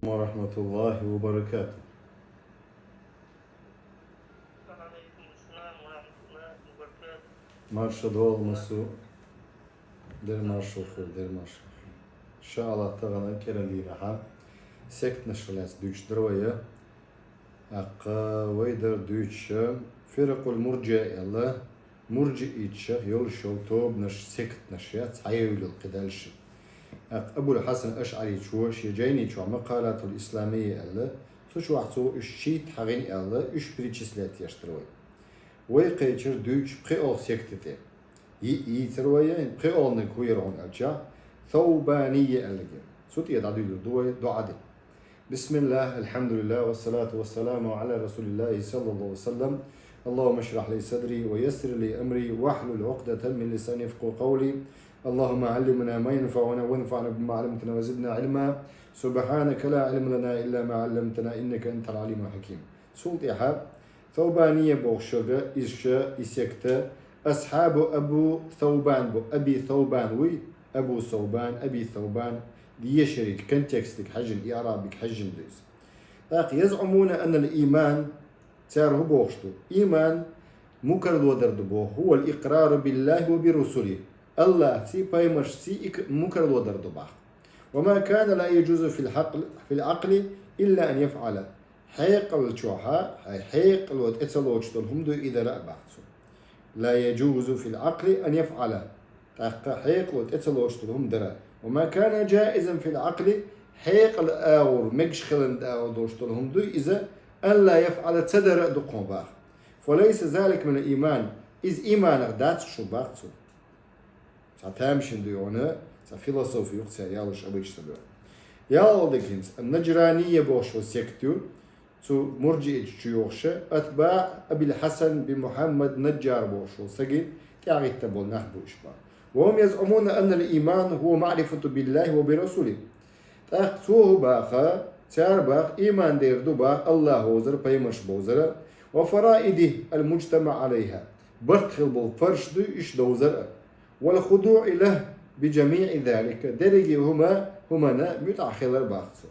ورحمة الله وبركاته. وعليكم السلام ورحمة الله وبركاته. مرشد هو مسو دير مرشو خير دير مرشو إن شاء الله تغنى كيران لينا حا سكت نشرلاس دوش دروية أقا ويدر دوش فرق المرجع يلا مرجع إيتش يول شو توب نش سكت نشيات عيول القدالش أبو الحسن الأشعري شوش يجيني شو مقالات الإسلامية يلا شو واحد الشيت حغين يلا إيش بريتشسلات يشتروي ويقيتر دوش بخي أو سكتتين يتروي بخي أو نكويرون أرجع ثوبانية ألقي صوت يدعو دعاء بسم الله الحمد لله والصلاة والسلام على رسول الله صلى الله عليه وسلم. اللهم اشرح لي صدري ويسر لي أمري واحلل عقدة من لساني يفقهوا قولي. اللهم علمنا ما ينفعنا وانفعنا بما علمتنا وزدنا علما. سبحانك لا علم لنا إلا ما علمتنا إنك أنت العليم الحكيم. صوت يحب ثوبانية بوخشوغا إشا إسيكتا أصحاب أبو ثوبان بو أبي ثوبان وي أبو ثوبان أبي ثوبان دي شريك كونتكستك حجن إعرابك حجن ديس يزعمون أن الإيمان تاره بوخشتو إيمان مكر ودردبو هو الإقرار بالله وبرسله الله سي بايمش سي مكر ودردبا وما كان لا يجوز في العقل إلا أن يفعل حيقل شوحا حيقل وتأتلوش هم دو إذا لا بعثو لا يجوز في العقل أن يفعل حيقل وتأتلوش هم درا وما كان جائزا في العقل حيقل آور مجشخلن آور دوشتلهم دو إذا أن لا يفعل تدر دقون باخ فليس ذلك من الإيمان إذ إيمان دات شو باختو ساتامشن ديونا سفيلسوفي يقصى يالش أبيش تبع يال دكينس النجرانية بوش وسيكتو تو مرجئ شيوخشة أتباع أبي الحسن بمحمد نجار بوش وسجن يعني تبول نحبو إشبار وهم يزعمون أن الإيمان هو معرفة بالله وبرسوله تأخذوه باخا تار باخ إيمان ديردو باخ الله وزر بيمش بوزر وفرائده المجتمع عليها برتخل بالفرش دو إش دوزر والخضوع له بجميع ذلك درجة هما متأخر باخصو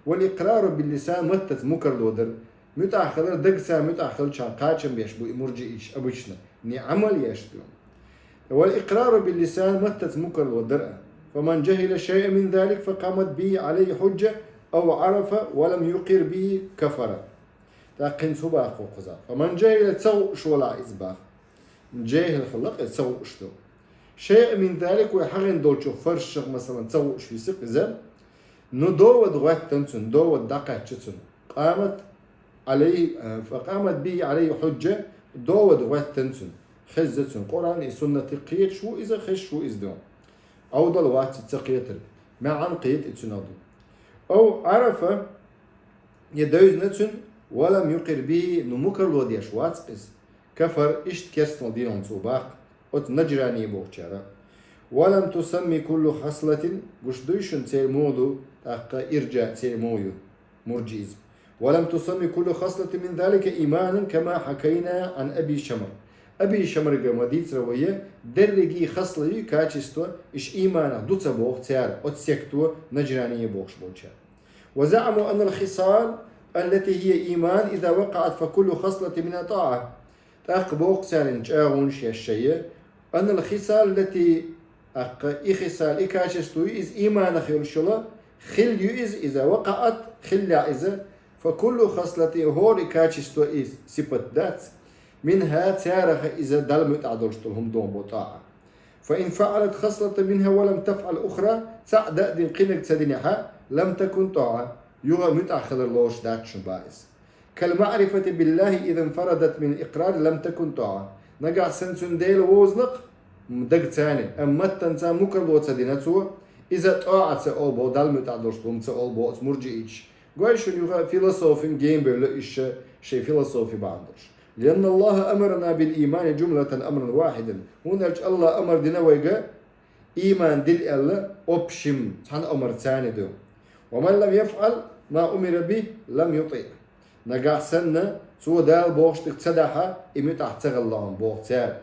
والإقرار باللسان متت مكر لودر متأخر دقسا متأخر شاقاتشم بيشبو مرجئيش أبوشنا عمل يشبو والإقرار باللسان متت مكر لودر فمن جهل شيء من ذلك فقامت به عليه حجة أو عرف ولم يقر به كفر تاقين سباق وقزا فمن جهل تسو شولا إزباق جاهل خلق تسو اشتو شيء من ذلك ويحغن دولشو فرش مثلا تسو شو يسق إذا ندو ودغوات تنسن دو ودقات تنسن فقامت به عليه حجة دو ودغوات تنسن خزتسن قرآن سنة قيت شو إذا خش شو إذا أو ضلوات تسقيتر ما عن قيت اتنادو أو عرف يدوز نتسن ولم يقر به نمكر لوديش واتسقز كفر اشت كسن ديون صباق ات نجراني بوغشارا ولم تسمي كل خصلة قش دوشن تيمودو تاقا إرجاء تيمويو مرجيز ولم تسمي كل خصلة من ذلك إيمانا كما حكينا عن أبي شمر أبي شمر قمديت روية درجي خصلة كاتشستو إش إيمانا دوتا بوغ تيار أتسكتو نجرانية بوغش بوغشار وزعموا أن الخصال التي هي إيمان إذا وقعت فكل خصلة منها طاعة تاق بوغ سالنج أغونش الشيء أن الخصال التي خصال كاتشستو إز إيمان خير شلا خل يؤز إذا وقعت خل إذا فكل خصلة هو كاتشستو إز سبت ذات منها تارخ إذا دلمت عدوشتلهم دون بطاعة فإن فعلت خصلة منها ولم تفعل أخرى تعدأ دين قنك تدنيها لم تكن طاعة يغا متأخر اللوش داتش باعث كالمعرفة بالله إذا انفردت من إقرار لم تكن طاعة نقع سنسون ديل ووزنق مدق تاني أما تنسى مكر لو تدينتو إذا طاعة سأولبو دلمت عدوشتلهم سأولبو مرجئيش قويش يغا فيلسوفين جيم بيولو إيش شي فيلسوفي بعندش لأن الله أمرنا بالإيمان جملة أمرا واحدا هنا الله أمر دينا ويقى إيمان دل الله أبشم سحن أمر ثاني دو ومن لم يفعل ما أمر به لم يطيع نقع سنة سو دال بوغشتك تسدحة إمت أحتغ الله بوغتار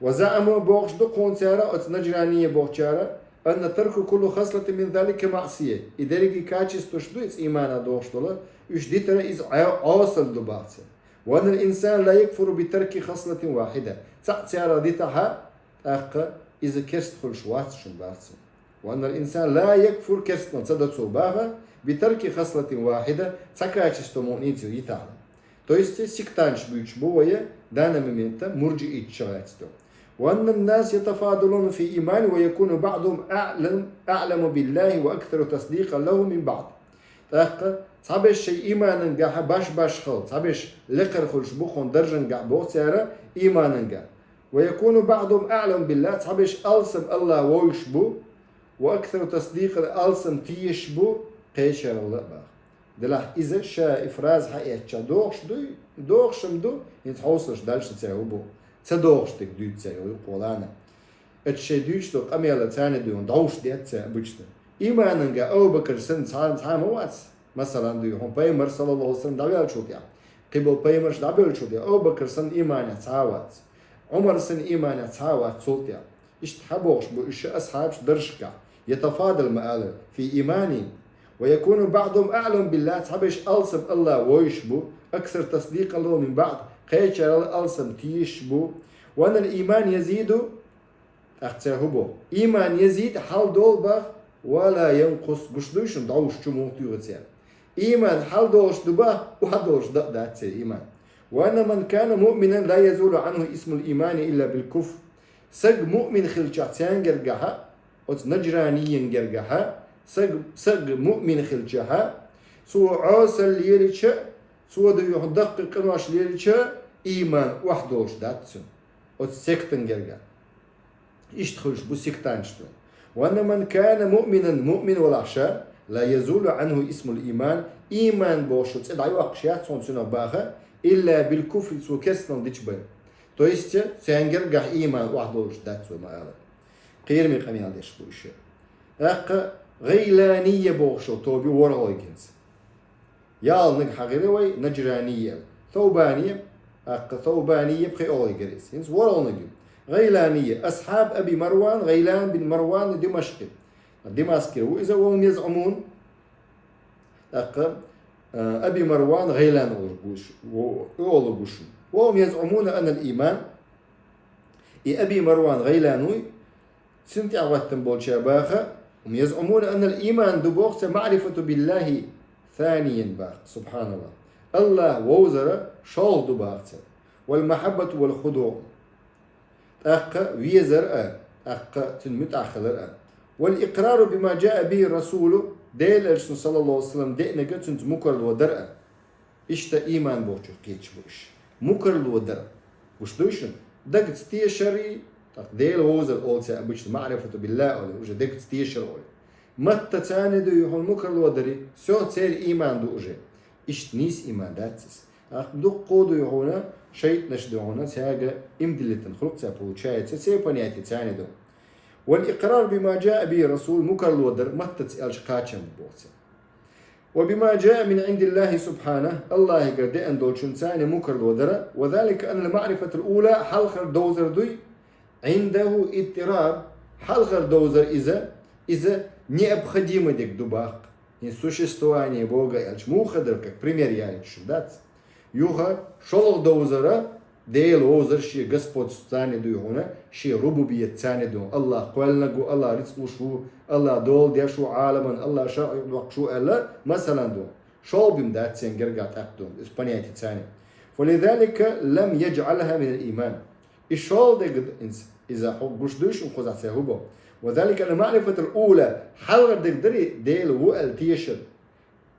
وزعموا بوغش دو قون سارة أتنجرانية بوغشارة أن ترك كل خصلة من ذلك معصية إدرجي كاتشستو شدويت إيمانا دوشتولا يشديتنا إز عاصل دباتي وأن الإنسان لا يكفر بترك خصلة واحدة تعتيار ديتها أخ إذا كرست خلش واتشن باتي وأن الإنسان لا يكفر كرست تصدتو باغا بترك خصلة واحدة تكاتشستو مؤنيتو يتعلم То есть сектанч бучбовое в данном моменте مرجئي تشغلتو وأن الناس يتفاضلون في إيمان ويكون بعضهم أعلم بالله وأكثر تصديقا له من بعض تاق صابش شيء إيمانا جا باش خل صابش لقر خلش بخون درجن جا بوسيرة إيمانا جا ويكون بعضهم أعلم بالله صابش ألسم الله ويشبو وأكثر تصديقا ألسم تيشبو قيشر الله بقى دلح إذا شا إفراز حقيقة دوخش مدو يتحوصلش دالش تساوبو تدوخش تك دوت تساوي قولانا اتشي دوش تك أميالا تاني دون دوش ديت تساوبوشتا إيمانا جا أو بكر سن تعام واتس مثلا دو هم بيمر صلى الله عليه وسلم دابيال شوتيا قبل بيمرش دابيال شوتيا أو بكر سن إيمانا تعاوات عمر سن إيمانا تعاوات صوتيا اشتحبوش بو إش أصحابش درشكا يتفاضل مآل في إيماني ويكون بعضهم أعلم بالله تحبش ألسم الله ويشبو أكثر تصديقا له من بعض قيشر ألسم تيشبو وأن الإيمان يزيد أختهبو إيمان يزيد حال دولبخ ولا ينقص قشدوش دعوش جمهور تيغتير إيمان حال دوش دباه وحدوش دات إيمان وأن من كان مؤمنا لا يزول عنه اسم الإيمان إلا بالكفر سق مؤمن خلشاتيان جرجها وتنجرانيين جرجها سق مؤمن خلجها سو عاصل ليريتش سو دو يدقق قناش ليريتش إيمان وحدوش داتسن وتسكتن جرجا اشتخلش بو سكتانشتو وأن من كان مؤمن والعشاء لا يزول عنه اسم الإيمان إيمان بوشو تدعي وقشيات سنة باخا إلا بالكفر سو كسنا ديشبن تو يست سينجرجا إيمان وحدوش داتسو ما قال قيرمي قميال ديش بو الشيء غيلانية بوخشو توبي ورغويكنز يالنق حقيقي نجرانية ثوبانية ثوبانية بخي أوليجريس ينز ورغويكنز غيلانية أصحاب أبي مروان غيلان بن مروان الدمشقي الدمشقي وإذا هم يزعمون أبي مروان غيلان أولوغوش وهم يزعمون أن الإيمان أبي مروان غيلانوي سنتي عواتن بولشا باخا هم يزعمون أن الإيمان دبوخت معرفة بالله ثانيا باخ سبحان الله الله ووزر شال دباخت والمحبة والخضوع ويزر تنمت آخر والإقرار بما جاء به الرسول ديل الرسول صلى الله عليه وسلم دينا تنت مكر الودرء إشتا إيمان بوشو كيتش بوش مكر الودرء وش دوشن دقت تيشري ديل ووزر أولسا بوش معرفة بالله أولي وجه دقت تيشر أولي متى تاني دو يحول مكر الودري سو تسير إيمان دو وجه إشت نيس إيمان داتس دو قودو يحونا شيء نشدونا ساجا إمدلتن خلق سابو شايت سيبانياتي تاني دو والإقرار بما جاء به الرسول مكر الودر متى تسألش قاتشم بوسا وبما جاء من عند الله سبحانه الله يقرد أن دولشن ثاني مكر الودر وذلك أن المعرفة الأولى حلخر دوزر دوي عنده اضطرار حلخر دوزر إذا необходимо дек дубах не существование Бога ялч мухадр как пример ялч дат юха шолог доузара ديل وزر شيء قصبت ثاني دو هنا شيء ربوبية ثاني دو الله قلنا جو الله رزق شو الله دول ديا شو عالما الله شاء وقت شو الله مثلا دو شو بمدات سنجرجات أقدم إسبانيا ثاني ولذلك لم يجعلها من الإيمان الشول ده إذا حقوش دوش وخذ عساهوبه وذلك أن المعرفة الأولى حلقة دقدري ديل وقل تيشر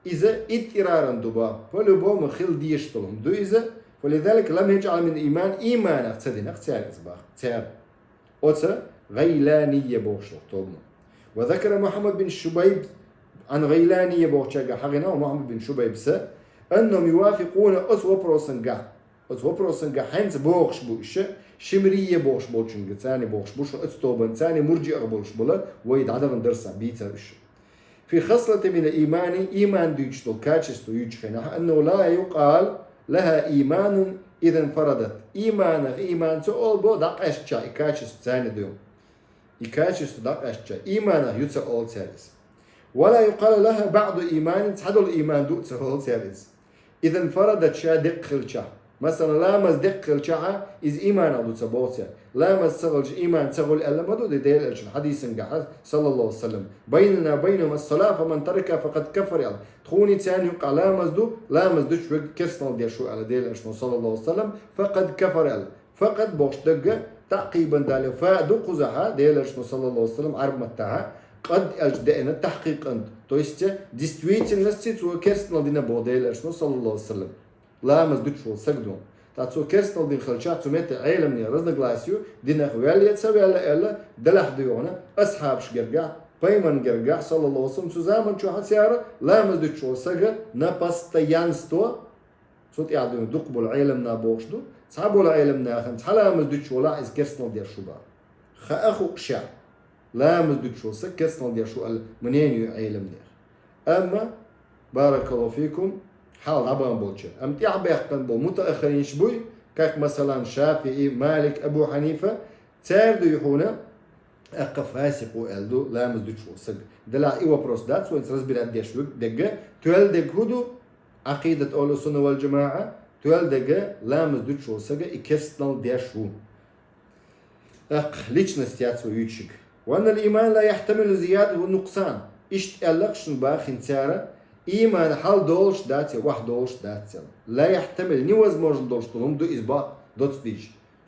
إذا إترارا دوبا فلبو مخيل ديشتلهم دو إذا ولذلك لم يجعل من الإيمان إيمانا اقتدنا اختيار إصباح اختيار أوتا غيلانية بوشوق طولنا وذكر محمد بن شبيب عن غيلانية بوشاقا حقنا ومحمد بن شبيب سا أنهم يوافقون أسوى بروسنقا حينز بوخش بوش شمرية بوش بوشنقا ثاني بوخش بوش أتطوبا ثاني مرجئ بوش بولا ويد عدم درسا بيتا بش في خصلة من الإيمان إيمان ديجتو كاتشستو يجخنا أنه لا يقال لها إيمان إذا انفردت إيمان سؤال بو دقش شاي كاتشس ثاني دوم يكاش يصدق أشجع إيمانه يتسأل سارس ولا يقال لها بعض إيمان تحدل الإيمان دو تسأل سارس إذا انفردت شا دقل شا مثلا لامز دقل شا إذ إيمان دو تسأل سارس لامز تسأل إيمان تسأل ألا مدو دي ديل أرشن حديث قحس صلى الله عليه وسلم بيننا بينهم الصلاة فمن تركها فقد كفر يلا تخوني تاني يقع لامز دو شوك كرسنال دي شو على ديل أرشن صلى الله عليه وسلم فقد كفر يلا فقد بوش دقة تعقيبا دالي فادو قزحة ديل أرشن صلى الله عليه وسلم عرب متاها قد أجدأنا تحقيق أنت تويست ديستويتين نستي تو كرسنال دينا بو ديل أرشن صلى الله عليه وسلم لامز دو شو سجدون تاتسو كرسنال دين خلشات سميت عالمني رزنا جلاسيو دينا خوالي تسوي ألا دلح ديونا أصحاب شجرجع بيمن جرجع صلى الله عليه وسلم سوزامن شو حسيارة لامز دو شو سجد نبستيانستو صوت يعدون دقبل عالمنا بوشدو صعبوا العالمنا خمس حلا مزدوج شو لا إز كرسنال ديال شو بار خأخو شع لا مزدوج شو سك كرسنال ديال شو منين يعلم ديال أما بارك الله فيكم حال عبان بولشة أم تعب يحقن بول متأخرين شبوي كاك مثلا شافعي مالك أبو حنيفة تاردو يحونا أقا فاسق وقالدو لا مزدوج شو سك دلع إيوا بروسدات سوين سرز بلاد ديال شوك دقة تول دق هدو عقيدة أهل السنة والجماعة تول دقة لامز دوت شو سجى إكستنال ديشو ليشنس ياتسو يوتشك وأن الإيمان لا يحتمل الزيادة والنقصان إشت ألقشن باخن سارة إيمان حال دولش داتي واحد دولش داتي لا يحتمل نيوز موجن دولش طولهم دو إزباق دوت ديج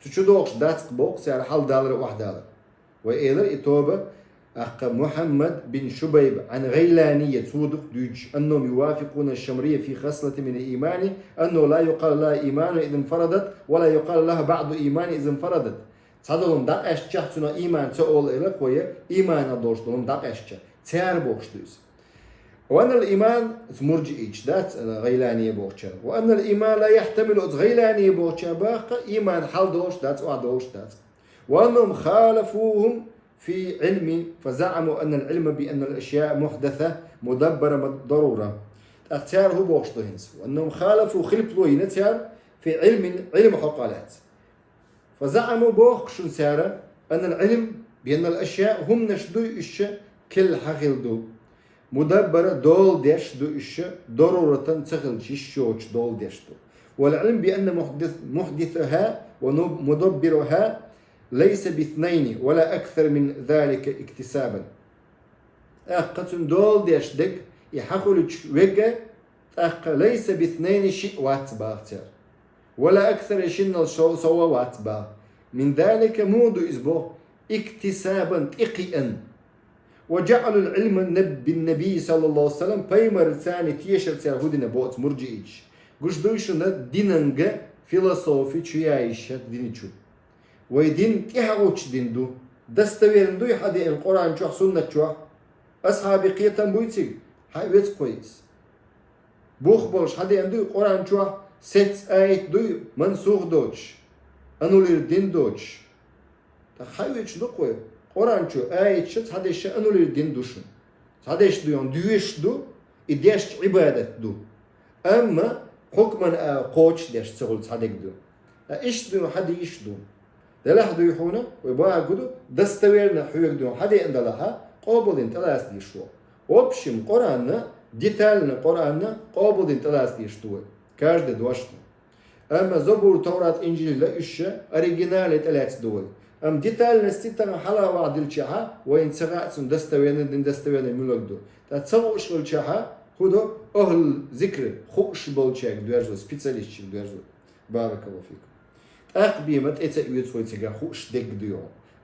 تشو دولش داتك بوق سارة حال دالر واحد دالر وإيلر إتوبة أخ محمد بن شبيب عن غيلانية صودق دوج أنهم يوافقون الشمرية في خصلة من الإيمان أنه لا يقال لها إيمان إذا انفردت ولا يقال لها بعض إيمان إذا انفردت صادقهم داق أشجع تنا إيمان تقول إلى قوية إيمان دوشتهم داق أشجع تيار بوشتوس وأن الإيمان مرجئيش دات غيلانية بوشتر وأن الإيمان لا يحتمل غيلانية بوشتر باقة إيمان حال دوش دات وعدوش دات وأنهم خالفوهم في علم فزعموا أن العلم بأن الأشياء محدثة مدبرة ضرورة اختيار هو بوشتهنس وأنهم خالفوا خلفوا ينتيار في علم حقالات فزعموا بوخشن سارة أن العلم بأن الأشياء هم نشدو إش كل حقلدو مدبرة دول ديشدو إش ضرورة تغل شيشوش دول ديشدو والعلم بأن محدثها ومدبرها ليس باثنين ولا أكثر من ذلك اكتسابا أقتن دول ديشدك يحقلج وجه ليس باثنين شيء واتباغتر ولا أكثر شيء سوى واتباغ من ذلك مود إسبوع اكتسابا إقيا وجعل العلم بالنبي صلى الله عليه وسلم بيمر ثاني تيشر تيرهودنا بوت مرجئيش قش دوشنا ديننغ فيلسوفي تشيايش دينيشو ويدين تيهاوش دين دو دستويرن دو يحدي القرآن شو سنة شو أصحابي قيتن بويتي هاي بيت كويس بوخ بولش حدي عنده القرآن شو ست آيات دو منسوخ دوش أنولير دين دوش تخيلش دو قوي قرآن شو آيات شت حدي ش أنولير دين دوشن حديش دو يون دويش دو إديش عبادة دو أما حكما قوتش ديش تقول حديك دو إيش دو حدي إيش دو دلح دو يحونا ويبقى قدو دستويرنا حيوك دو حدي عند لها قابلين تلاس دي شو وبشم قرآننا ديتالنا قرآننا قابلين تلاس دي شو كارد دوشتو أما زبور توراة إنجيل لا إيش أوريجينال تلاس دول أم ديتالنا ستة حلا وعد الشها وين سقعت دستويرنا ملك دو تتصوش الشها هدو أهل ذكر خوش بالشيك دوارزو سبيتاليش دوارزو بارك الله فيكم أقبيمت إتأويت سويتها خوش دق ديو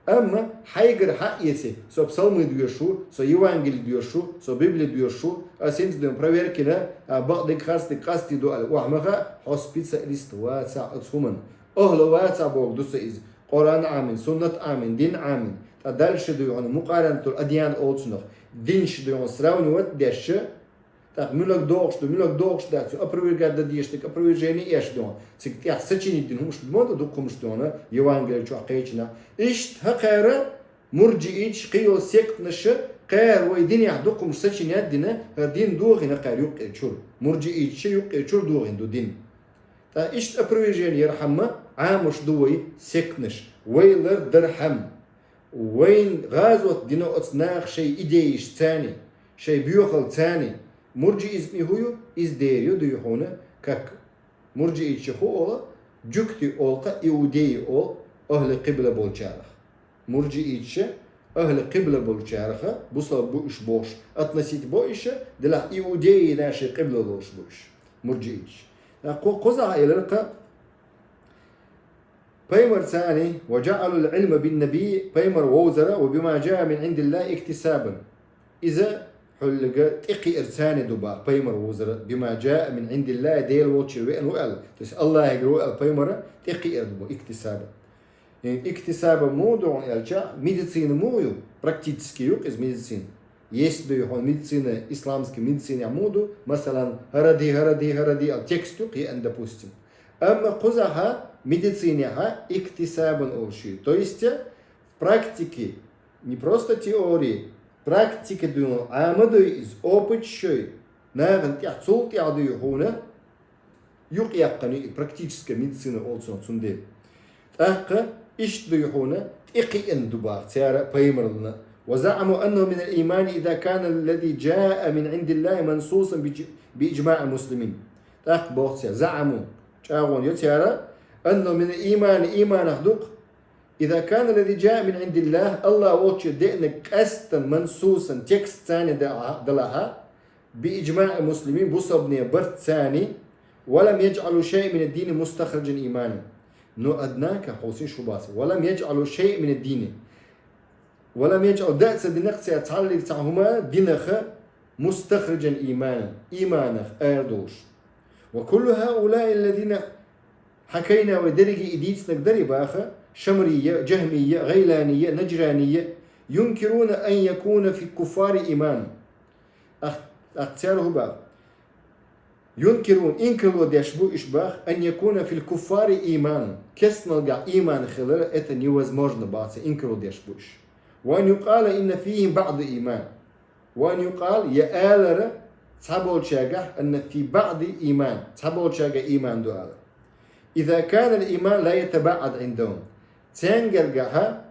أما حيجر حقيتي سو بسالم ديو شو سو يوانجيل ديو شو سو بيبل ديو شو أسنت ديو بريفير كنا بعض الخاص دقاستي دو وحمها هوسبيتال ليست واتسع أتصومن أهل واتسع بوق دوس إز قرآن آمن سنة آمن دين آمن تدلش ديو عن مقارنة الأديان أوتسنخ دينش ديو سراوني وات ديش так милок догш да су апровергат да диештек апровержение еш дон цик я сечини дин хумш мода докумш дона евангелие чу акечна ишт хакара مرجئيش قيو سيكت نش قير ويدين يحدقم سچينات دينا دين دوغين قير يوق شور مرجئيش يوق شور دوغين دو دين تا اشت ابرويجين يرحمه عامش دوي سيكنش ويلر درحم وين غازوت دينو أتصناخ شيء إيديش ثاني شيء بيوخل ثاني مرجي إزمي هو إزديريو ديوحونا كك مرجي إتشخو أولا جكتي أولقا إودي أول أهل قبلة بولشارخ مرجي إتش أهل قبلة بولشارخ بوصل بوش بوش أتنسيت بوش دلا إودي ناشي قبلة بوش مرجي إتش قوزا إلرقا بيمر ثاني وجعلوا العلم بالنبي بيمر ووزرا وبما جاء من عند الله اكتسابا إذا حلقة تقي إرساني دبا بيمر ووزرا بما جاء من عند الله ديل ووتشي وين وقال تس الله يقرأ البيمر تقي إردبا اكتسابا يعني اكتسابا موضوع يلجا ميديسين مويو практически юг из медицины есть бюхон медицина исламский медицина моду مثلا هردي текст юг и допустим أما قزها медицине иктисабан олши. То есть в практике, не просто теории, практика думал, а мы из опыт шой, наверное, тяцул тядую хуна, юг яккани практическая медицина олсон цунде. Так ишдую хуна, ики эндуба, тяра паймерлна. وزعموا أنه من الإيمان إذا كان الذي جاء من عند الله منصوصا بإجماع المسلمين. tak بوتسيا زعموا شاغون يتيارا أنه من الإيمان إيمان أخدوق إذا كان الذي جاء من عند الله الله ووتش دينك أستا منصوصا تكست ثاني دلها بإجماع المسلمين بصبني برد ثاني ولم يجعلوا شيء من الدين مستخرجا إيمانا نو أدناك حوسين شباسي ولم يجعلوا شيء من الدين ولم يجعلوا دأس دينك سيتعلق تعهما دينك مستخرجا إيمانا أردوش وكل هؤلاء الذين حكينا ودرجي إديتس نقدر باخا شمرية جهمية غيلانية نجرانية ينكرون أن يكون في الكفار إيمان أختاره باخ ينكرون إنكروا ديشبو إشباخ أن يكون في الكفار إيمان كس نلقى إيمان خلال أتن يوزمجن باس إنكروا ديشبوش وأن يقال إن فيهم بعض إيمان وأن يقال يا آلر تحبول شاقح أن في بعض إيمان تحبول شاقح إيمان دعال إذا كان الإيمان لا يتبعد عندهم تنقرقها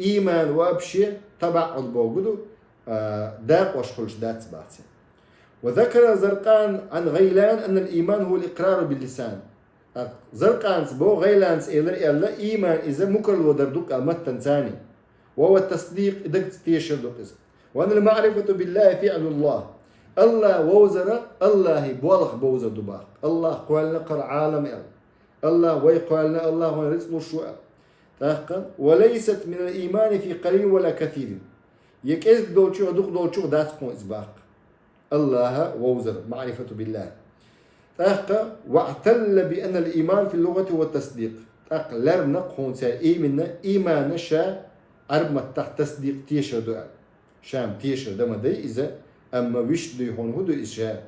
إيمان وابشي تبعد بوجوده داق وشخلش دات سباتي وذكر زرقان عن غيلان أن الإيمان هو الإقرار باللسان زرقان سبو غيلان سئلر إلا إيمان إذا مكر ودردوك المتن ثاني وهو التصديق إذا تيشر دوك وأن المعرفة بالله فعل الله ووزر الله بولخ بوزر دباق الله قال نقر عالم الله ويقال الله ورزق الشوء وليست من الإيمان في قليل ولا كثير يكيز دولشو دوق دولشو دات قون إزباق الله ووزر معرفة بالله واعتل بأن الإيمان في اللغة هو التصديق لرنا قون إيمان شا أرمى تحت تصديق تيشر دعا شام تيشر دم دي إذا أما وش دي هون هدو إشاء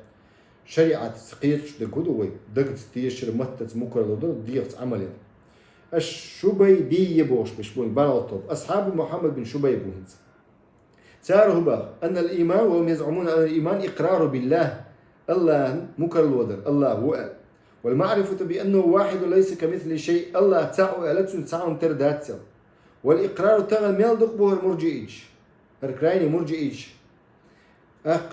شريعة سقيتش دقودوي دقت تيشر متت مكر دودو ديغت عملين الشبي دي يبوش بشبون بالوطب أصحاب محمد بن شبي بوهنز ساره بقى أن الإيمان وهم يزعمون أن الإيمان إقرار بالله الله مكر الودر الله هو والمعرفة بأنه واحد ليس كمثل شيء الله تعو ألتسو تعاون ترداتسل والإقرار تغل ميل دقبه المرجئيش الكرايني مرجئيش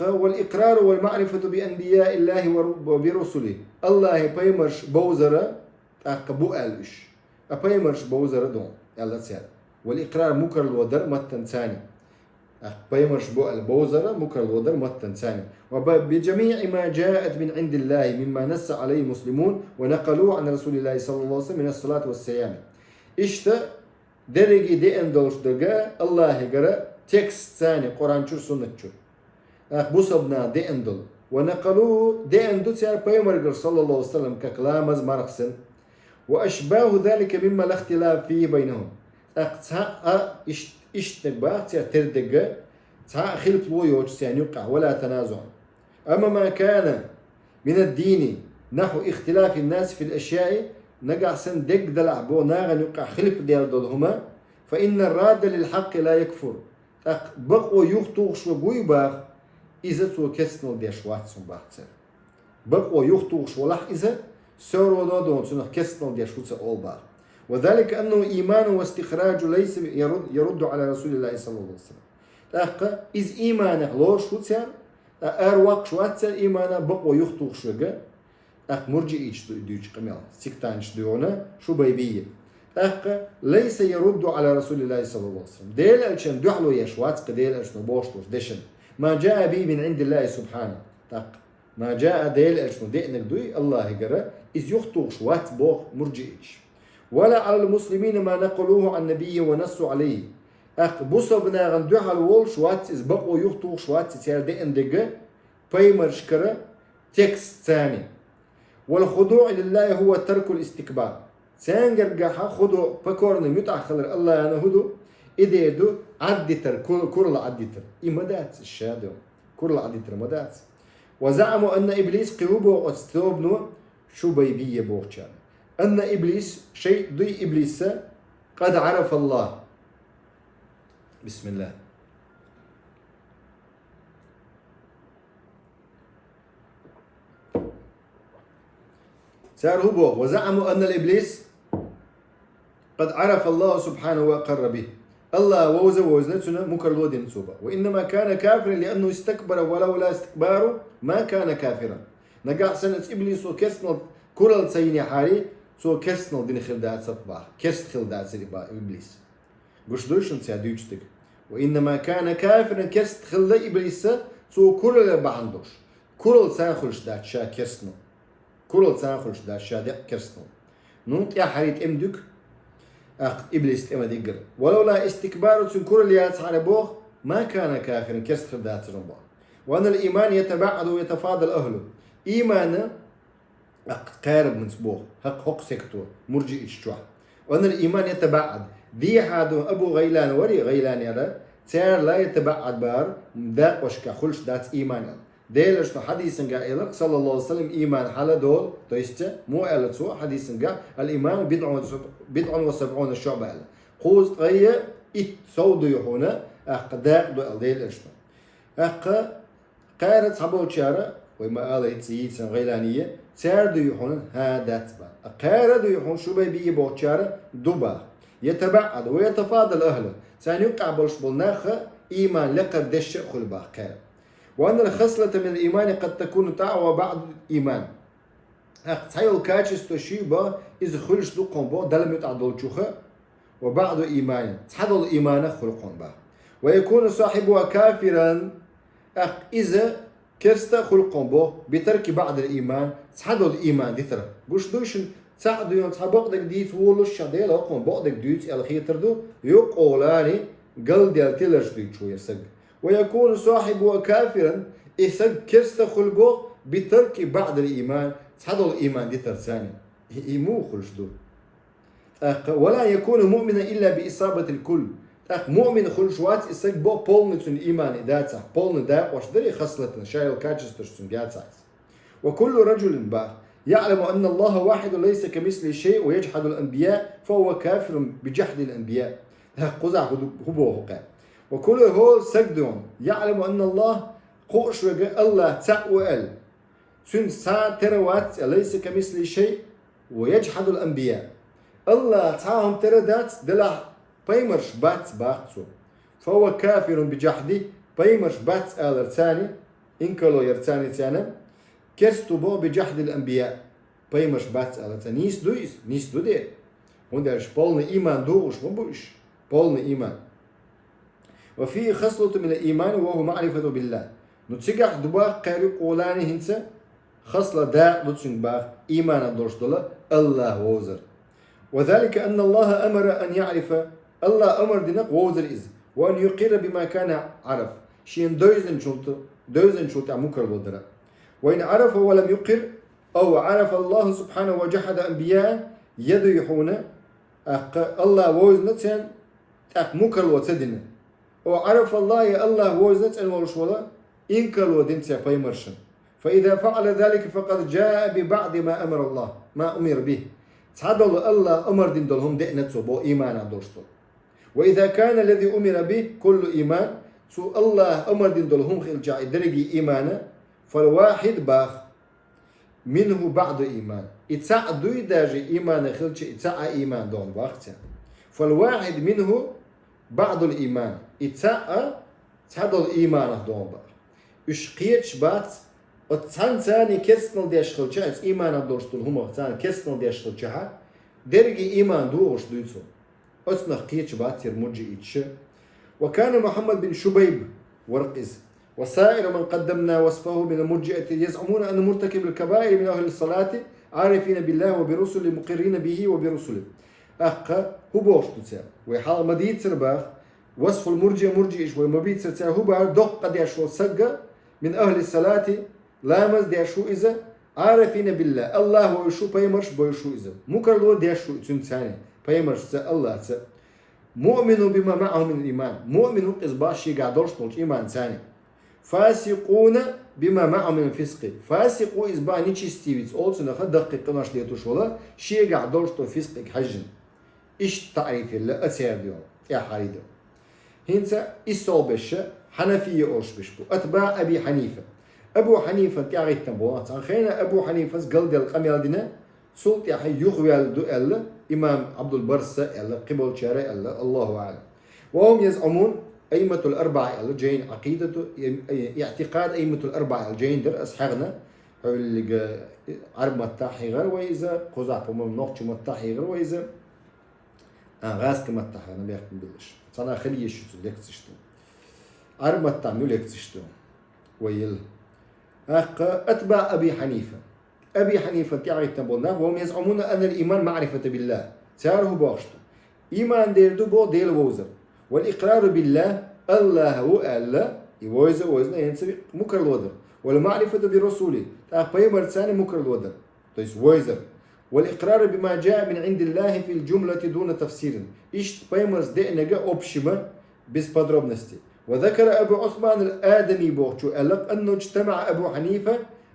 والإقرار والمعرفة بأنبياء الله وبرسله الله بيمرش بوزرة بؤلش بيمرش بوزرة دون يلا تسال والإقرار مكر الودر متن ثاني بيمرش بوزرة مكر الودر متن ثاني وبجميع ما جاءت من عند الله مما نص عليه المسلمون ونقلوه عن رسول الله صلى الله عليه وسلم من الصلاة والصيام إشتا درجي دي اندولش دقاء الله يقرأ تكست ثاني قرآن شو سنة شو بوصبنا دي اندل ونقلوه دي اندل سيار بيمرقر صلى الله عليه وسلم ككلامز مرخصن وأشباه ذلك مما لا اختلاف فيه بينهم اشتباه سيار تردقاء خلف الويوج سيان يقع ولا تنازع أما ما كان من الدين نحو اختلاف الناس في الأشياء نقع سن دق دلع بو ناغن يقع خلف ديال دولهما فإن الراد للحق لا يكفر بقوا يخطوغ شو بوي باغ إذا تو كسنو ديش واتسون باغتر بقوا يخطوغ شو لح إذا سورو دون سنو كسنو ديش واتسون أول باغ وذلك أنه إيمان واستخراج ليس يرد على رسول الله صلى الله عليه وسلم. تأخ إز إيمان لوش وتسر أروق شواتسر إيمان بقوا يخطوخ شوجا أخ مرجئ ديوش قميل سكتانش ديونا شو بيبية أخ ليس يرد على رسول الله صلى الله عليه وسلم ديل ألشان دحلو يشوات قديل ألشان بوشتوش دشن ما جاء بي من عند الله سبحانه تق ما جاء ديل ألشان دينك دوي الله يقرأ إز يخطوخ شوات بوخ مرجئش ولا على المسلمين ما نقلوه عن النبي ونصوا عليه أخ بوصبنا عن دحل وول شوات إز بقوا يخطوخ شوات تسير دين دقة بيمر شكرا تكست ثاني والخضوع لله هو ترك الاستكبار سانجرجها خضوع بكورن متأخر الله أنا هدو إذا يدو عدتر كل عدتر إمدات الشادو كل عدتر مدات وزعموا أن إبليس قلوبه أستوبنو شو بيبية بوغشان أن إبليس شيء ضي إبليس قد عرف الله بسم الله سار هو وزعموا أن الإبليس قد عرف الله سبحانه وأقر به الله ووزنتنا مكر الودين سوبا وإنما كان كافرا لأنه استكبر ولولا استكباره ما كان كافرا نقع سنة إبليس وكسنل كرل سيني حالي سو كسنل دين خلدات سطبع كست خلدات سطبع إبليس قش دوشن سيادوشتك وإنما كان كافرا كست خلد إبليس سو كرل بعندوش كرل سانخلش دات شا كسنل كرل سانخلش دات شا كسنل نونت يا حريت امدك إبليس إما ديقر ولولا استكبار تنكر اللي يتعالى بوغ ما كان كافرا كسخر ذات رمضان وأن الإيمان يتبعد ويتفاضل أهله إيمان قارب من سبوغ حق سكتور مرجئ اشتوح وأن الإيمان يتبعد دي حادو أبو غيلان وري غيلان يرى تير لا يتبعد بار ذاك وشكا خلش ذات إيمان ديلش حديث قائل صلى الله عليه وسلم إيمان حالا دول تويست مو قالت سو حديث الإيمان بضع وسبعون شعبة خوز غير صودو يحونا أقداء دو ديلش قارت صحبه وشارة وما قال يتسيد سن غيلانية تير دو يحونا هادات با قارد يحون شو بي بوشارة دوبا يتبعد ويتفاضل أهله ثاني يقع بالشبلناخ إيمان لقد دش خلبا قارد وأن الخصلة من الإيمان قد تكون تعوى بعض الإيمان تحيل كاتشس تشيبا إذا خلش دقون با دلم يتعدل شوخة وبعض إيمان تحدل إيمان خلقون با ويكون صاحبها كافرا إذا كرست خلقون با بترك بعض الإيمان تحدل إيمان دي ترى قوش دوشن تعدو يوم تحبق دك ديت وولش شديل أقوم بقدك ديت الخيتر دو يقولاني قل ديال تلش ديت شو يسق ويكون صاحبه كافرا إذا كرست خلقه بترك بعض الإيمان تحدل الإيمان دي ثاني إيمو خلش دو ولا يكون مؤمنا إلا بإصابة الكل مؤمن خلشوات إسق بو بولنتون إيمان داتا بولن دا وشدري خصلة شايل كاتشسترسون جاتسايس وكل رجل با يعلم أن الله واحد ليس كمثل شيء ويجحد الأنبياء فهو كافر بجحد الأنبياء قزع هو قال وكل هو سجدون يعلم أن الله قوش الله تعوال سن تروات ليس كمثل شيء ويجحد الأنبياء الله تعهم تردات دلا بيمرش بات باقتو فهو كافر بجحده بيمرش بات آلرتاني إنكلو يرتاني تانا كرستو بو بجحد الأنبياء بيمرش بات آلرتاني نيس دو دي وندرش بولن إيمان دوغش مبوش بولن إيمان وفيه خصلة من الإيمان وهو معرفة بالله نتسجح دباغ قاري قولاني هنسا خصلة داء لتسن باغ إيمان دورش دولا الله ووزر وذلك أن الله أمر أن يعرف الله أمر دينك ووزر إز وأن يقر بما كان عرف شين دوزن شلط مكر الودرة وإن عرف ولم يقر أو عرف الله سبحانه وجحد أنبياء يديحون الله ووزنتين مكر الوتدين وعرف الله يا الله ووزنت الورشولا إنكر الودين بيمرشن فإذا فعل ذلك فقد جاء ببعض ما أمر الله ما أمر به تعدل الله أمر دين دلهم دئنته بو إيمان دوشتو وإذا كان الذي أمر به كل إيمان سو الله أمر دين دلهم خل جاء درجي إيمانا فالواحد باخ منه بعض إيمان إتساع دوي داجي إيمان خلش إتساع إيمان دون وقت فالواحد منه بعض الإيمان إتساع تحضر الإيمان دون بقى إش قيتش بات وتسان ثاني كسنل ديش خلشة إيمان دورشتل هما ثاني كسنل ديش خلشة درجي إيمان دوش دويتو أصنع قيتش بات يرمجي إتش وكان محمد بن شبيب ورقز وسائر من قدمنا وصفه من المرجئة يزعمون أن مرتكب الكبائر من أهل الصلاة عارفين بالله وبرسله مقرين به وبرسله أقا هو بوش تسا ويحال مديد سرباخ وصف المرجئ مرجئ شوي مبيد سرتا هو بار دق قد يشو سقا من أهل الصلاة لامز ديشو إذا عارفين بالله الله ويشو بيمرش بيشو إذا مكر لو ديشو تنساني بيمرش الله تسا مؤمن بما معه من الإيمان مؤمن إزباشي قادرش نولش إيمان ثاني فاسقون بما معه من الفسق فاسقو إزبا نيشي ستيفيتس أولسنا دقيق قناش ليتوش ولا شي قادرش تو فسق حجن إيش تعريف الله أتسير ديون يا حريدو هنسا إسول بشة حنفية أوش بشبو أتباع أبي حنيفة أبو حنيفة تعرف تنبوات خينا أبو حنيفة قلد القميل دينا سلط يحي يغوال دو ألا إمام عبد البرسة ألا قبل شارع ألا الله أعلم وهم يزعمون أئمة الأربعة ألا جاين عقيدة اعتقاد أئمة الأربعة الجاين در أصحابنا اللي عرب متاحي غير وإذا قزع بمم نقش متاحي غير وإذا غاز متاحي أنا بيحكم بلش صنع خليه شو لكتشتو عرب متاحي لكتشتو ويل أتباع أبي حنيفة أبي حنيفة تعرف تنبولنا وهم يزعمون أن الإيمان معرفة بالله تاره باشتو إيمان ديردو بو ديل ووزر والإقرار بالله الله هو ألا يوزر وزنا ينسبق مكر الودر والمعرفة برسوله تأقبي مرتساني مكر الودر تيس وزر والإقرار بما جاء من عند الله في الجملة دون تفسير إيش بيمرس دئنا أبشمة بس подробности وذكر أبو عثمان الآدمي بوغشو ألق أنه اجتمع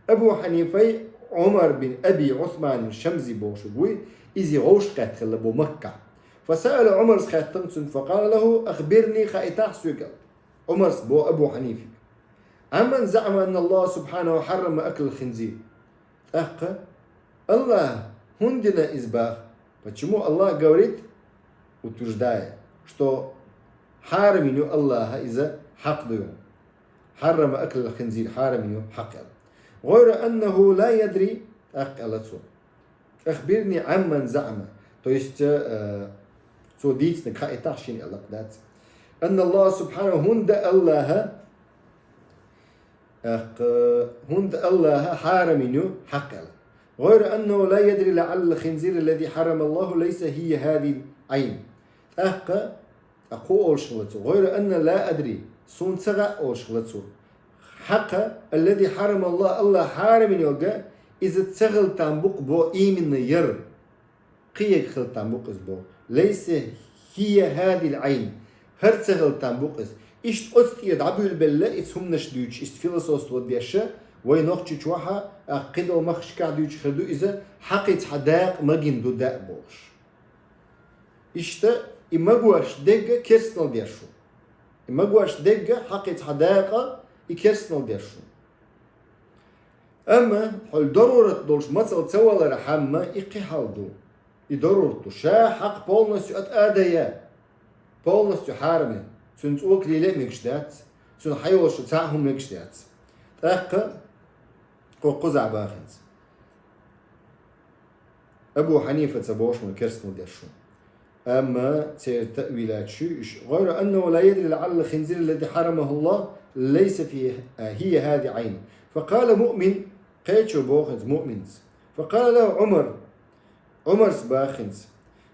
أبو حنيفة عمر بن أبي عثمان الشمزي بوغشو بوي إذي غوش قاتل بو مكة فسأل عمر سخاتنسن فقال له أخبرني خائتاح سوكا عمر بو أبو حنيفة عمن زعم أن الله سبحانه حرم أكل الخنزير أخ الله هندنا إزباخ почему الله говорит утверждая что حارمينو الله إذا حق ديون حرم أكل الخنزير حارمينو حق غير أنه لا يدري أخبرني عمن زعم то есть so ديتنا كايتاشين الله قدات أن الله سبحانه هند الله حارمينو حق غير أنه لا يدري لعل الخنزير الذي حرم الله ليس هي هذه العين أقول شغلته غير أن لا أدري صون سغا أو شغلته حق الذي حرم الله حارم يوجا إذا تسغل تنبق بو إيمن ير قيك خل تنبق بو ليس هي هذه العين هر تسغل تنبق إيش أستيد عبيل بالله إتهم نشدوش إست فيلسوس وديشة وينوخش جوها أقيد ومخش كعدوش خدو إذا حقيت حداق مجندو داء بوش إشتا إمجواش دقة كرسنال ديشو إمجواش دقة حقيت حداقة يكرسنال ديشو أما حل ضرورة دولش مثل تسوى لرحمة إقي حالدو يضرورتو شا حق بولنسيو أتآديا بولنسيو حارمي سنت أوكلي لي مكشدات سن حيوش تاعهم مكشدات تاقة قوقزع باخنز أبو حنيفة تبوش من كرسنال ديشو أما تير تأويلات شيء غير أنه لا يدري لعل الخنزير الذي حرمه الله ليس فيه هي هذه عين فقال مؤمن قيتشو بوخنز مؤمنز فقال له عمر سباخنز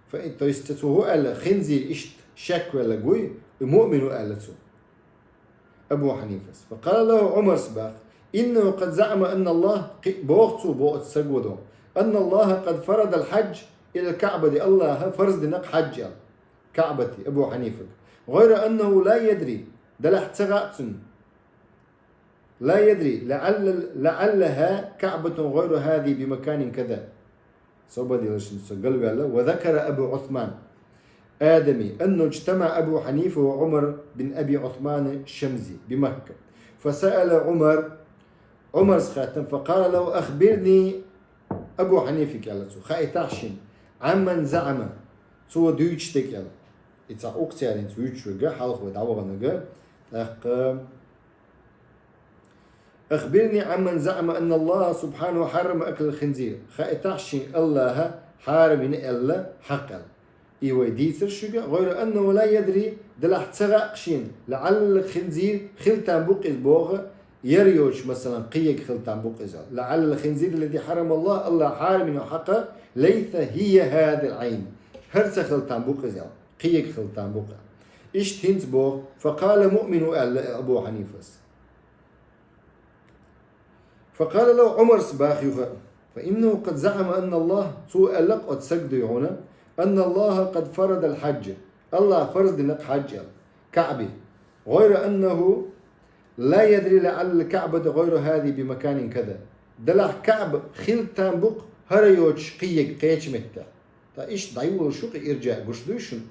فإنتو يستتوه قال خنزير إشت شك ولا قوي مؤمن وقالته أبو حنيفة فقال له عمر سباخ إنه قد زعم أن الله بوختو بوخت سجودو أن الله قد فرض الحج إلى الكعبة دي الله فرض نق حج كعبتي أبو حنيفة غير أنه لا يدري دلح تغاتن لا يدري لعلها كعبة غير هذه بمكان كذا صوبدي قالوا الله وذكر أبو عثمان آدمي أنه اجتمع أبو حنيفة وعمر بن أبي عثمان الشمزي بمكة فسأل عمر عمر سخاتم فقال له أخبرني أبو حنيفة قالت خايتاشين عمن زعم سو دويتشتك يلا إتسا أوكسيارين دويتشوغا حلق ودعوغنغا أخبرني عمن زعم أن الله سبحانه حرم أكل الخنزير خايتاشين الله حارم إلا حقا إيوه ديتر شوغا غير أنه لا يدري دلح تسرقشين لعل الخنزير خلتان بوق إزبوغ يريوش مثلا قيق خلتان بوق إزال لعل الخنزير الذي حرم الله حارم حقا ليس هي هذا العين هرس خلتان بوق إزال قيق خلتان بوق إيش تنس بوغ فقال مؤمن أبو حنيفة فقال له عمر سباخ فإنه قد زعم أن الله سوء لق قد سجد هنا أن الله قد فرض الحج الله فرض لك حج كعبة غير أنه لا يدري لعل الكعبة غير هذه بمكان كذا دلح كعب خلتان بوق هريوش قيق قيش متى إيش ضيول شو إرجاع قش دوشن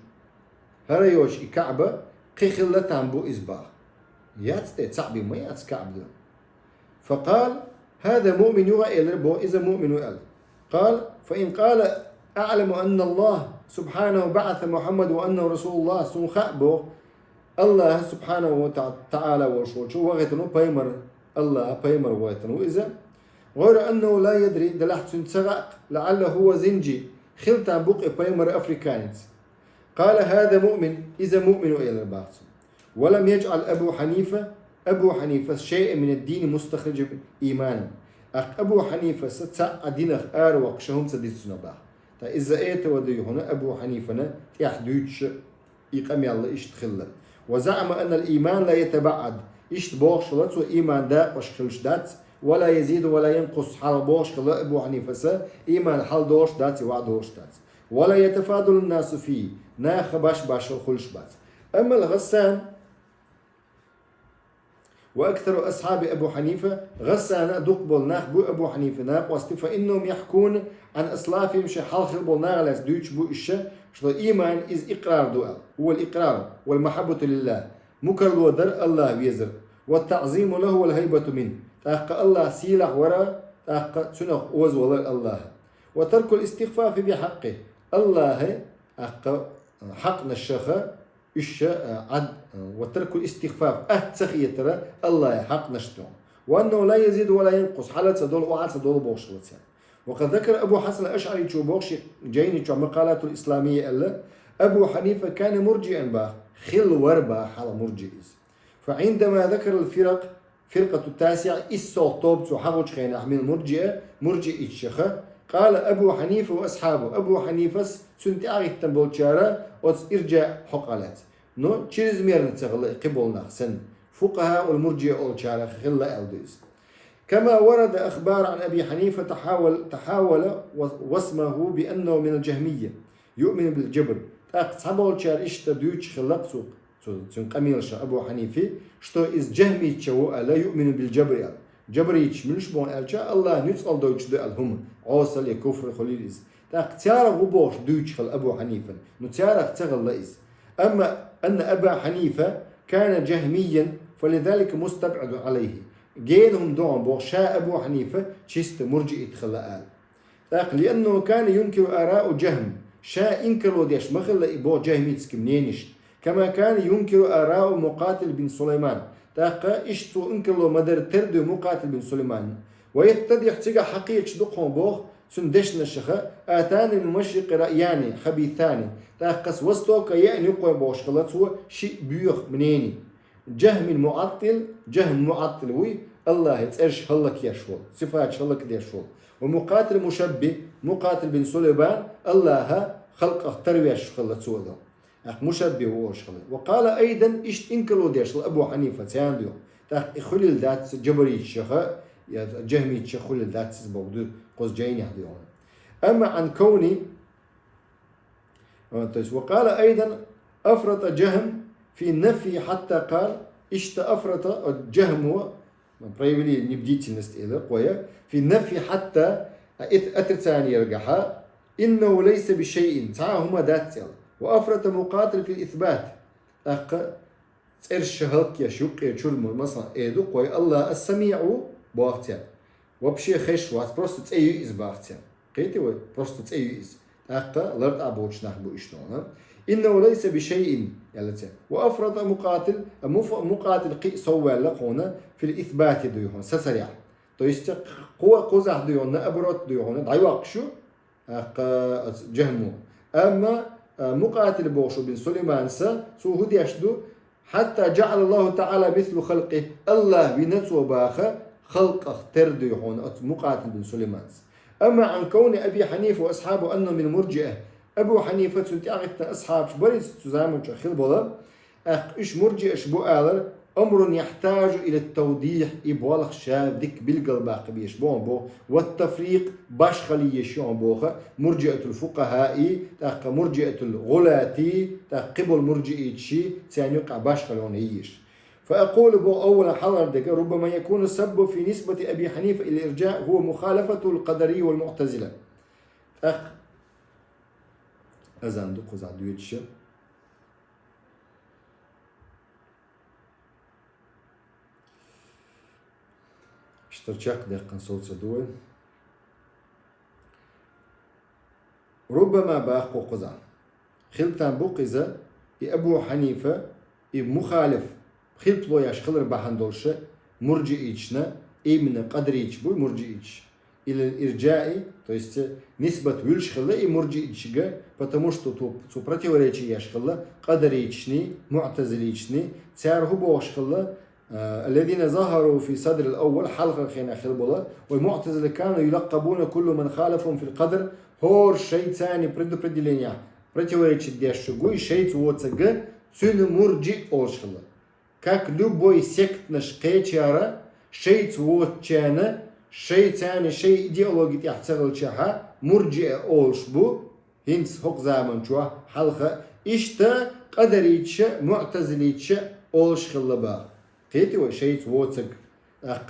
هريوش كعبة قي خلتان بو إزباغ ياتستي تصعبي ما ياتس كعب ده فقال هذا مؤمن يغير بو إذا مؤمن يغير قال فإن قال أعلم أن الله سبحانه بعث محمد وأنه رسول الله سنخبه الله سبحانه وتعالى ورسوله وغيتنو بيمر الله بيمر وغيتنو إذا غير أنه لا يدري دلحت سنسرق لعله هو زنجي خلتان بقي بيمر أفريكانيت قال هذا مؤمن إذا مؤمن إلى البعث ولم يجعل أبو حنيفة شيء من الدين مستخرج إيمانا أبو حنيفة ستسع دينخ آروق شهم سديد سنباه إذا إيت ودي هنا أبو حنيفة يحدوش يقام الله إيش تخلى وزعم أن الإيمان لا يتبعد إيش بوش لات وإيمان دا وشخلش دات ولا يزيد ولا ينقص حال بوش كلا أبو حنيفة إيمان حال دوش دات وعد دوش دات ولا يتفاضل الناس فيه ناخ باش الخلش بات أما الغسان وأكثر أصحاب أبو حنيفة غسان دقبل ناخ بو أبو حنيفة ناق واستفى إنهم يحكون عن أسلافهم شي حلخ بولناغ لاس دويتش بو إشة شو إيمان إز إقرار دوال هو الإقرار والمحبة لله مكر ودر الله بيزر والتعظيم له والهيبة منه تحقق الله سيلح ورا تحقق سنخ أوز ولا الله وترك الاستخفاف بحقه الله حقنا الشخة إشة عد وترك الاستخفاف أتسخي ترى الله حق نشتهم وأنه لا يزيد ولا ينقص حالة سدول وعاد سدول بوش لتسان وقد ذكر أبو حسن الأشعري شو بوش جايني شو مقالاته الإسلامية إلا أبو حنيفة كان مرجئا با خل وربا حال مرجئز فعندما ذكر الفرق فرقة التاسعة السلطوب سو حقوش خين أحمل مرجئ الشيخة قال أبو حنيفة وأصحابه أبو حنيفة سنتعي التنبولشارة وإرجاع حقالات نو تشيز ميرن تغلى قبولنا سن فقهاء والمرجئة أولشارة خلا ألديز كما ورد أخبار عن أبي حنيفة تحاول واسمه بأنه من الجهمية يؤمن بالجبر أصحابه شار إشتا دويتش خلقسو تنقميلش أبو حنيفة شتو إز جهمي شو لا يؤمن بالجبر جبريتش منش بون ألشا الله نسأل دويتش دو الهم عوصل يكفر خليل إز تارا غبوش دويتش خل أبو حنيفة نتارا تغل إز أما أن أبا حنيفة كان جهميا فلذلك مستبعد عليه جينهم دون بوشاء أبو حنيفة شست مرجئ تخلقال لأنه كان ينكر آراء جهم شاء إنكروا ديش مخلق بو جهميتسك منينش كما كان ينكر آراء مقاتل بن سليمان تاقا إشتو إنكروا مدر تردو مقاتل بن سليمان ويتضح تيجا حقيقة دقهم بوخ سندشنا الشخاء آتان المشرق رأياني خبيثاني تاقس وستوك يعني يقوى بوش خلطوا شيء بيوخ منيني جهم معطل وي الله يتسرش هلك يشول صفات هلك يشول ومقاتل مشبه مقاتل بن سليمان الله خلق ترويش خلت سوده مشبه وش خلت وقال ايضا ايش انكروا ديش ابو حنيفه تاندو تاخ خلل ذات جبري الشخاء يا جهمي تشخل ذات سبودو قوس جاين يحدون اما عن كوني وقال ايضا افرط جهم في النفي حتى قال اشتأفرت الجهم برايولي نبديت نستيله قوية في النفي حتى أترتاني يرجعها إنه ليس بشيء تعاهما ذات وأفرط مقاتل في الإثبات ترش هلك يشوق يشرم مثلا إيدو قوي الله السميع باختيا вообще خش вас просто цею из باختيا قيتي وي просто цею из تاقا لرد ابوش نخ بو اشتونا انه ليس بشيء يلتي وافرط مقاتل قي سوى لقونا في الاثبات ديون سسريع то есть قوة قزح ديون ابرط ديون دايواق شو جهمو اما مقاتل بوشو بن سليمان سو هدي يشدو حتى جعل الله تعالى مثل خلقه الله بنتو باخه خلق اختردو هون مقاتل بن سليمان اما عن كون ابي حنيفه واصحابه انه من مرجئه ابو حنيفه تنتعقت اصحاب شبري تزامن خيل بولا اش مرجئ اش بو الر امر يحتاج الى التوضيح يبالغ شاب ديك بالقلب باقي بو والتفريق باش خليه شلون بوخه مرجئه الفقهاء تاق مرجئه الغلاة تقبل مرجئه شيء ثاني يقع باش خلون هيش فاقول بو اول حضر دك ربما يكون السبب في نسبه ابي حنيفه الى الارجاء هو مخالفه القدريه والمعتزله اذن دو قزع دويتش اشترشاق دقن صوت دوي ربما باقو قزع خلتان بوقزة ابو حنيفه مخالف خلت لو ياش خلر بحندولش مرجئيشنا من قدريش بو مرجئيش الى الارجاء то есть نسبة вильш خلا مرجئيشга потому что то противоречие яш خلا قدريشني معتزليشني تعرفوا بوش خلا الذين ظهروا في صدر الأول حلقة خينا خلبلا والمعتزلة كانوا يلقبون كل من خالفهم في القدر هور شيء ثاني предопределения противоречит дешугу и шейц воцага цюн мурджи олшхла как любой сектнаш кечара шейц вотчана шей ثاني шей идеологит яхцалчаха мурджи олшбу هنس حق زمان شو حلقة إشتا قدريتش معتزليتش олшхла با قيتي وشيء ووتسق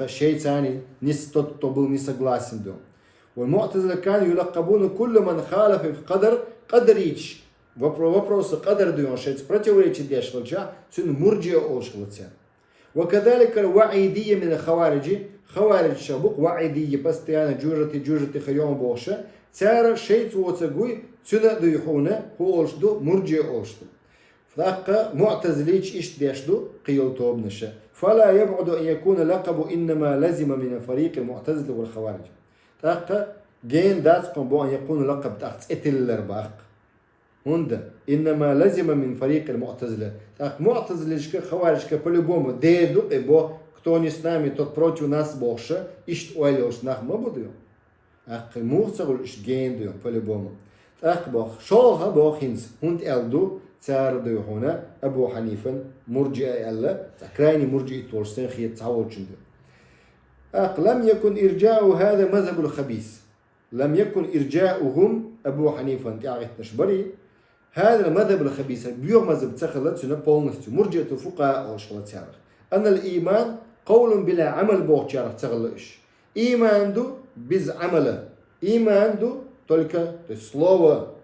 شيء ثاني نس تطبل نسقلاسن دو والمعتزلة كانوا يلقبون كل من خالف في قدر قدريش вопрос قدر ديون شيء противоречит ديشلچا سن مرجئ олшхлца وكذلك الوعيدية من الخوارج خوارج شبق وعيدية постоянно جوجتي خيوم بوشه цара شيء ووتسقوي سن ديحونه هو олшду مرجئ олшду فاق معتزليش إيش ديشدو قيلتو بنشا فلا يبعد أن يكون لقب إنما لزم من فريق المعتزلة والخوارج فاق جين داتكم بو أن يكون لقب تاخت اتلر باق هند إنما لزم من فريق المعتزلة فاق معتزليش خوارج по-любому деду бо кто не с нами тот против нас больше إيش ойлош нах ما بدو ақ мурцагул إيش جين دو по-любому فاق бох شولها бох هنس هند элду цар ديوحونا أبو حنيفة مرجئة ألا تكراني مرجئة تورسين خيط تعود شنده لم يكن إرجاء هذا مذهب الخبيث لم يكن إرجاؤهم أبو حنيفة تعرف نشبري هذا المذهب الخبيث بيوم مذهب تخلت سنة بولنستو مرجئة الفقهاء أو شغلة تعرف أن الإيمان قول بلا عمل بوغ تعرف تغلقش إيمان دو بز عمله إيمان دو تلك السلوة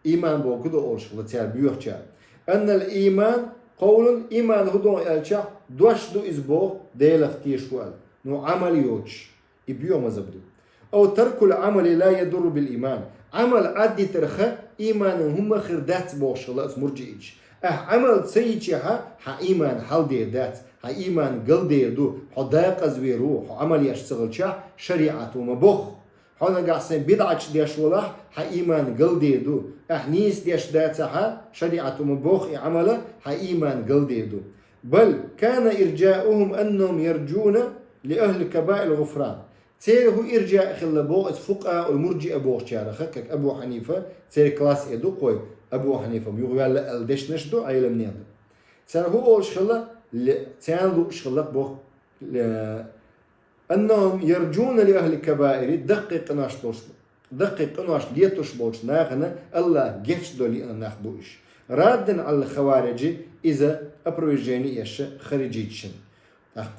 إيمان بوكدو أوش لتيار بيوخشا أن الإيمان قول إيمان هدو ألشا دوش دو إزبوغ ديلخ تيشوال نو عمل يوش إبيو مزبدو أو ترك العمل لا يضر بالإيمان عمل عدي ترخى إيمان هم خردات بوش الله مرجئيش عمل سيئشها إيمان حال دير دات إيمان قل دير دو حداق أزويرو عمل يشتغلشا شريعة ومبوخ هنا قاسم بدعش ديش ولاح إيمان قل ديدو نيس ديش داتها شريعة مبوخ عمله إيمان قل ديدو بل كان إرجاؤهم أنهم يرجون لأهل كبائر الغفران تيره إرجاء خلبو فقهاء المرجئ بوخ شارخك أبو حنيفة تير كلاس إدو قوي أبو حنيفة يقول الدش نشدو عيلم نياد تير هو أول شخلا تير شخلا بوخ أنهم يرجون لأهل الكبائر دقق ناش ليتوش بوش ناغنا الله جيش دولي أن ناخبوش رادا على الخوارج إذا أبروجيني إيش خارجيتشن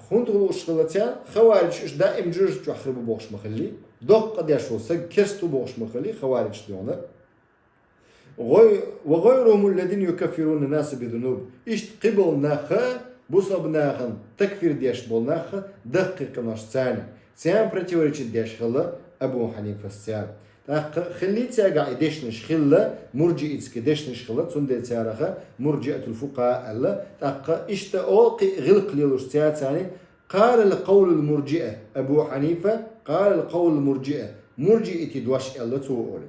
خونت غلوش غلطيان خوارج إيش دائم جوج تحربوا بوش مخلي دق قد يشو سكستو بوش مخلي خوارج ديونا وغيرهم الذين يكفرون الناس بذنوب إيش قبل ناخا بوصب ناخن تكفير ديش بول ناخا دقق ناش ثاني سيان противоречит ديش خلا أبو حنيفة السيار خلي تاقع ديشنش خلا مرجئتك ديشنش خلا تندي تارخة مرجئة الفقهاء الله تاقع اشتاقي غلق ليلوش تاني قال القول المرجئة أبو حنيفة قال القول المرجئة مرجئة دوش الله تقول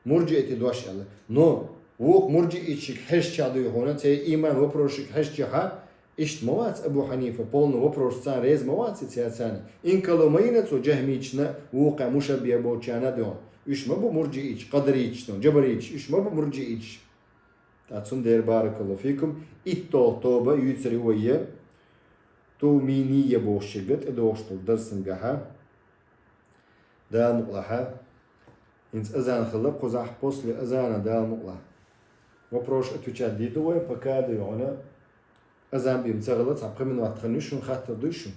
مرجئة دوش الله نو وق مرجئتك حش شادو هنا تي إيمان وبروشك حش جها إشت موات أبو حنيفة بولن وبروش تان ريز موات تاني إن كلمينة وجهميتنا وقع مشابه بوچانا دون إيش ما بو مرجئتش قدريتش دون جبريتش إيش ما بو مرجئتش تاتون دير بارك الله فيكم إتو توبة يتسري ويا تو مينية بوشيغت ادوشتو درسن جها دا مقلحة إنت أذان خلق قزح بوصل أذان دا مقلح وبروش أتوچاد ديدو وين بكاد يعنا أذان بيمتغلط عبقى من واتخنوشون خاطر دوشون